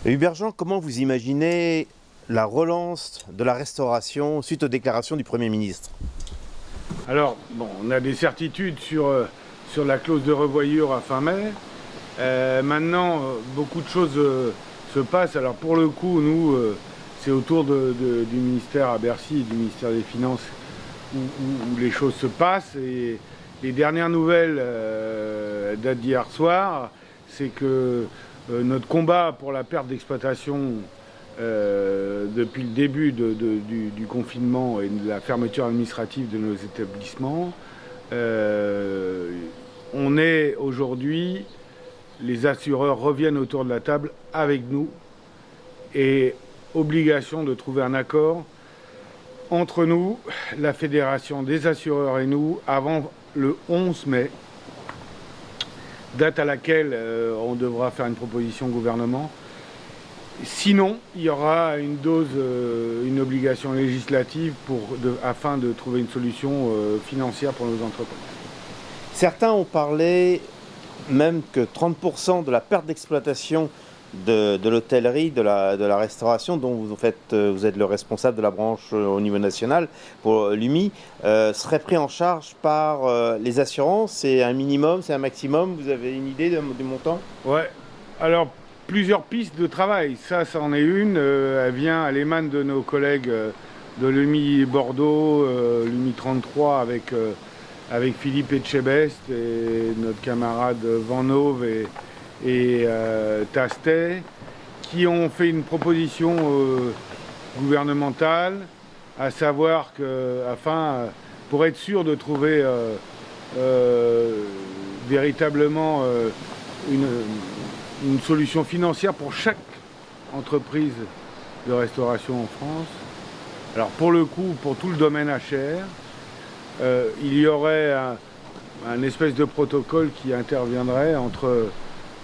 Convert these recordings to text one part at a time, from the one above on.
Hubert Jean, comment vous imaginez la relance de la restauration suite aux déclarations du Premier ministre? Alors, bon, on a des certitudes sur la clause de revoyure à fin mai. Maintenant, beaucoup de choses se passent. Alors, pour le coup, nous, c'est autour du ministère à Bercy et du ministère des Finances où les choses se passent. Et les dernières nouvelles datent d'hier soir, c'est que notre combat pour la perte d'exploitation depuis le début du confinement et de la fermeture administrative de nos établissements, on est aujourd'hui, les assureurs reviennent autour de la table avec nous et obligation de trouver un accord entre nous, la Fédération des assureurs et nous, avant le 11 mai, date à laquelle on devra faire une proposition au gouvernement. Sinon, il y aura une obligation législative afin de trouver une solution financière pour nos entreprises. Certains ont parlé même que 30% de la perte d'exploitation de l'hôtellerie, de la restauration, dont vous êtes le responsable de la branche au niveau national pour l'UMI, serait pris en charge par les assurances. C'est un minimum, c'est un maximum? Vous avez une idée du montant? Ouais. Alors, plusieurs pistes de travail. Ça en est une. Elle émane de nos collègues de l'UMI Bordeaux, l'UMI 33 avec Philippe Etchebest et notre camarade Van Hove et Tastet, qui ont fait une proposition gouvernementale, à savoir que, pour être sûr de trouver véritablement une solution financière pour chaque entreprise de restauration en France. Alors pour le coup, pour tout le domaine HR, il y aurait un espèce de protocole qui interviendrait entre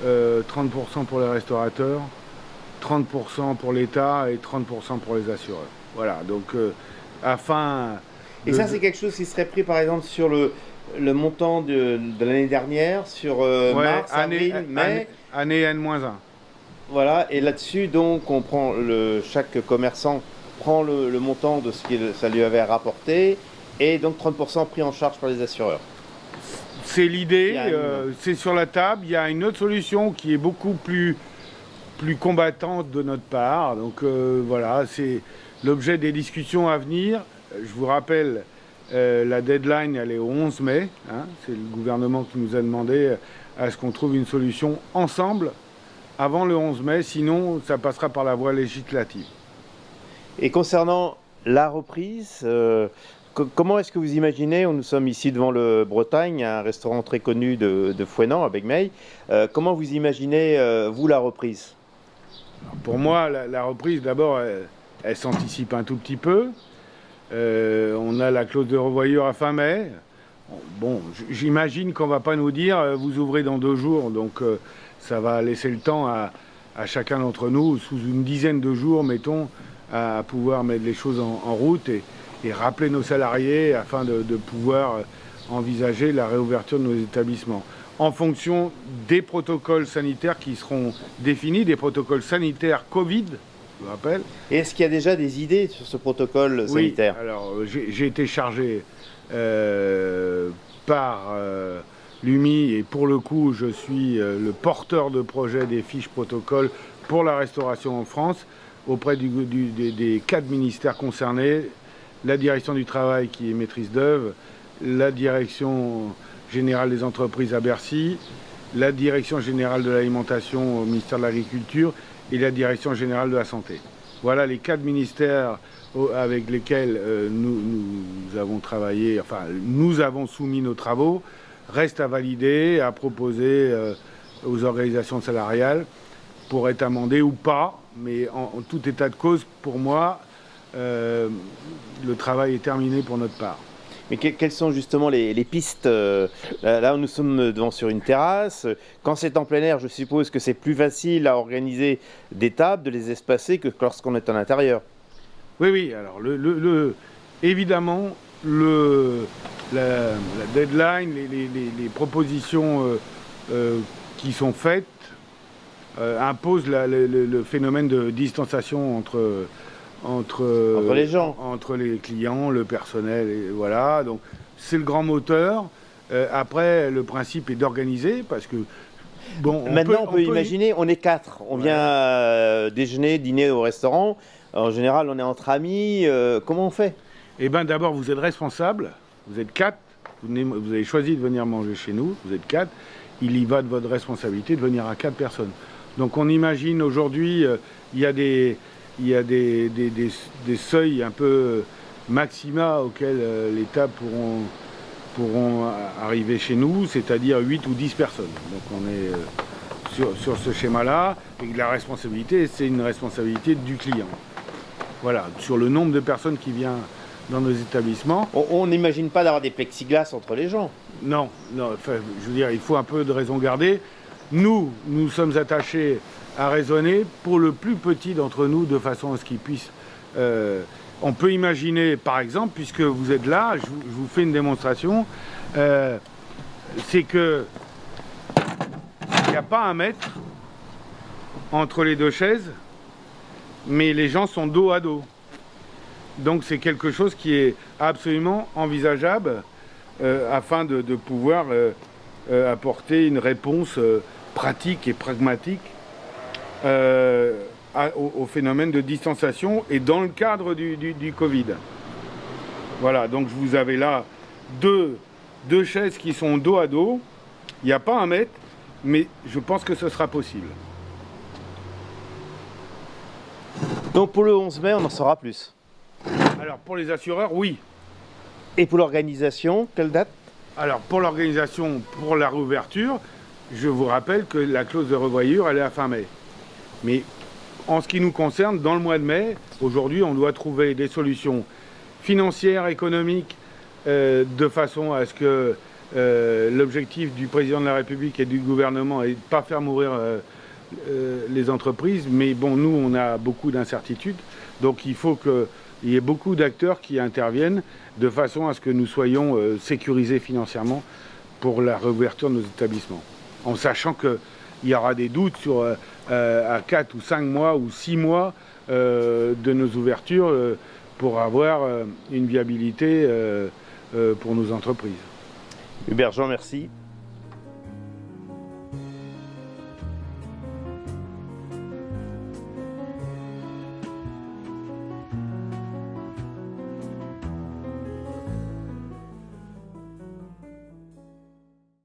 30% pour les restaurateurs, 30% pour l'État et 30% pour les assureurs. Voilà, donc Et ça, c'est quelque chose qui serait pris par exemple sur le montant de l'année dernière, sur mars, avril, mai. Année N-1. Voilà, et là-dessus, donc, chaque commerçant prend le montant de ce que ça lui avait rapporté, et donc 30% pris en charge par les assureurs. C'est l'idée, c'est sur la table. Il y a une autre solution qui est beaucoup plus combattante de notre part. Donc voilà, c'est l'objet des discussions à venir. Je vous rappelle, la deadline, elle est au 11 mai. C'est le gouvernement qui nous a demandé à ce qu'on trouve une solution ensemble avant le 11 mai. Sinon, ça passera par la voie législative. Et concernant la reprise, comment est-ce que vous imaginez, nous sommes ici devant le Bretagne, un restaurant très connu de Fouesnant, à Begmeil, comment vous imaginez, vous, la reprise? Alors pour moi, la reprise, d'abord, elle s'anticipe un tout petit peu. On a la clause de revoyure à fin mai. Bon, j'imagine qu'on ne va pas nous dire vous ouvrez dans 2 jours, donc ça va laisser le temps à chacun d'entre nous, sous une dizaine de jours, mettons, à pouvoir mettre les choses en route et rappeler nos salariés afin de pouvoir envisager la réouverture de nos établissements. En fonction des protocoles sanitaires qui seront définis, des protocoles sanitaires Covid, je vous rappelle. Et est-ce qu'il y a déjà des idées sur ce protocole sanitaire? Oui, alors j'ai été chargé par l'UMI et pour le coup je suis le porteur de projet des fiches protocoles pour la restauration en France auprès des 4 ministères concernés, la direction du travail qui est maîtrise d'œuvre, la direction générale des entreprises à Bercy, la direction générale de l'alimentation au ministère de l'Agriculture et la direction générale de la santé. Voilà les 4 ministères avec lesquels nous avons travaillé, enfin nous avons soumis nos travaux. Reste à valider, à proposer aux organisations salariales pour être amendées ou pas, mais en tout état de cause, pour moi, le travail est terminé pour notre part. Mais quelles sont justement les pistes? Là, nous sommes sur une terrasse. Quand c'est en plein air, je suppose que c'est plus facile à organiser des tables, de les espacer, que lorsqu'on est à l'intérieur. Oui. Alors, évidemment, la deadline, les propositions qui sont faites impose le phénomène de distanciation entre les gens, entre les clients, le personnel, et voilà. Donc c'est le grand moteur. Après, le principe est d'organiser parce que bon. Maintenant, on peut imaginer, on est 4, on vient déjeuner, dîner au restaurant. En général, on est entre amis. Comment on fait? Eh bien, d'abord, vous êtes responsable. Vous êtes 4. Vous avez choisi de venir manger chez nous. Vous êtes 4. Il y va de votre responsabilité de venir à 4 personnes. Donc, on imagine aujourd'hui, il y a des seuils un peu maxima auxquels les tables pourront arriver chez nous, c'est-à-dire 8 ou 10 personnes. Donc, on est sur ce schéma-là. Et la responsabilité, c'est une responsabilité du client. Voilà, sur le nombre de personnes qui viennent dans nos établissements. On n'imagine pas d'avoir des plexiglas entre les gens. Non, enfin, je veux dire, il faut un peu de raison garder. Nous sommes attachés à raisonner pour le plus petit d'entre nous de façon à ce qu'il puisse... on peut imaginer, par exemple, puisque vous êtes là, je vous fais une démonstration, c'est que il n'y a pas 1 mètre entre les 2 chaises, mais les gens sont dos à dos. Donc c'est quelque chose qui est absolument envisageable afin de pouvoir apporter une réponse pratique et pragmatique au phénomène de distanciation et dans le cadre du Covid. Voilà, donc vous avez là deux chaises qui sont dos à dos. Il n'y a pas 1 mètre, mais je pense que ce sera possible. Donc pour le 11 mai, on en saura plus. Alors pour les assureurs, oui. Et pour l'organisation, quelle date? Alors pour l'organisation, pour la réouverture, je vous rappelle que la clause de revoyure, elle est à fin mai. Mais en ce qui nous concerne, dans le mois de mai, aujourd'hui, on doit trouver des solutions financières, économiques, de façon à ce que l'objectif du président de la République et du gouvernement est de ne pas faire mourir les entreprises. Mais bon, nous, on a beaucoup d'incertitudes. Donc il faut qu'il y ait beaucoup d'acteurs qui interviennent de façon à ce que nous soyons sécurisés financièrement pour la réouverture de nos établissements. En sachant qu'il y aura des doutes sur à 4 ou 5 mois ou 6 mois de nos ouvertures pour avoir une viabilité pour nos entreprises. Hubert Jean, merci.